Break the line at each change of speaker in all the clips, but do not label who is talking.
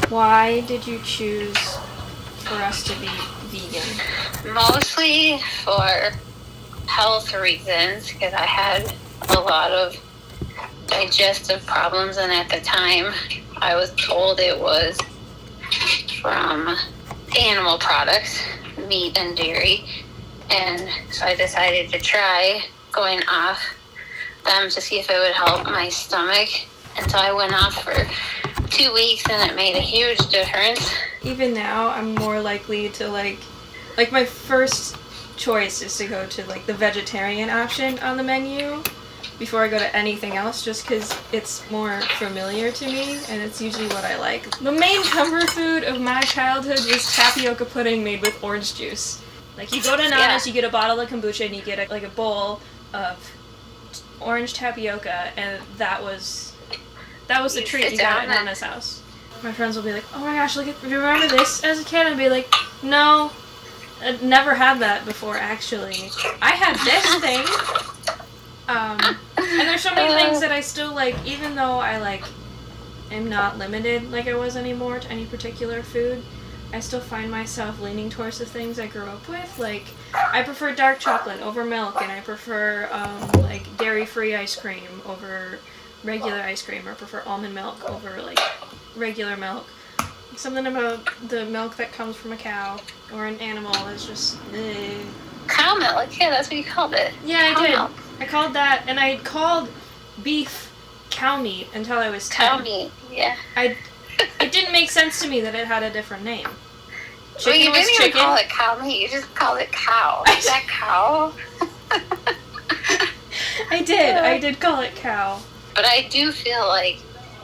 Why did you choose for us to be vegan?
Mostly for health reasons, because I had a lot of digestive problems, and at the time I was told it was from animal products, meat and dairy, and so I decided to try going off them to see if it would help my stomach. And so I went off for 2 weeks, and it made a huge difference.
Even now, I'm more likely to like my first choice is to go to like the vegetarian option on the menu before I go to anything else, just because it's more familiar to me and it's usually what I like. The main comfort food of my childhood was tapioca pudding made with orange juice. Like, you go to Nana's, you get a bottle of kombucha, and you get a bowl of orange tapioca, and that was the treat you got at Nana's house. My friends will be like, "Oh my gosh, do you remember this as a kid?" I'd be like, "No, I'd never had that before, actually. I had this thing." And there's so many things that I still like, even though I am not limited like I was anymore to any particular food. I still find myself leaning towards the things I grew up with. Like, I prefer dark chocolate over milk, and I prefer dairy-free ice cream over regular ice cream, or prefer almond milk over regular milk. Something about the milk that comes from a cow or an animal is just
Cow milk, yeah, that's what you called it.
Yeah,
cow
I did.
Milk.
I called that, and I called beef cow meat until I was 10.
Cow meat, yeah.
It didn't make sense to me that it had a different name.
Well, you didn't even
chicken.
call it cow meat, you just called it cow. Is that cow?
I did call it cow.
But I do feel like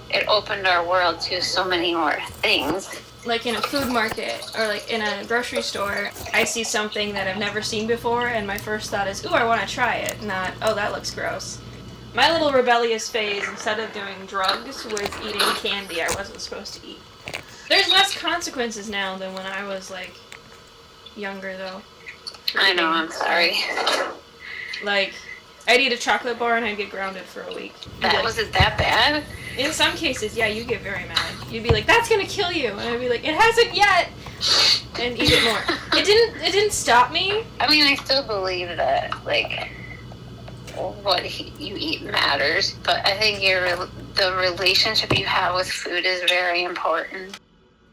it opened our world to so many more things.
Like in a food market or like in a grocery store, I see something that I've never seen before, and my first thought is, ooh, I want to try it, not, oh, that looks gross. My little rebellious phase, instead of doing drugs, was eating candy I wasn't supposed to eat. There's less consequences now than when I was, younger, though.
I know, I'm sorry.
Like, I'd eat a chocolate bar and I'd get grounded for a week.
Was it that bad?
In some cases, yeah, you get very mad. You'd be like, "That's gonna kill you," and I'd be like, "It hasn't yet," and eat it more. It didn't stop me.
I mean, I still believe that, what you eat matters, but I think the relationship you have with food is very important.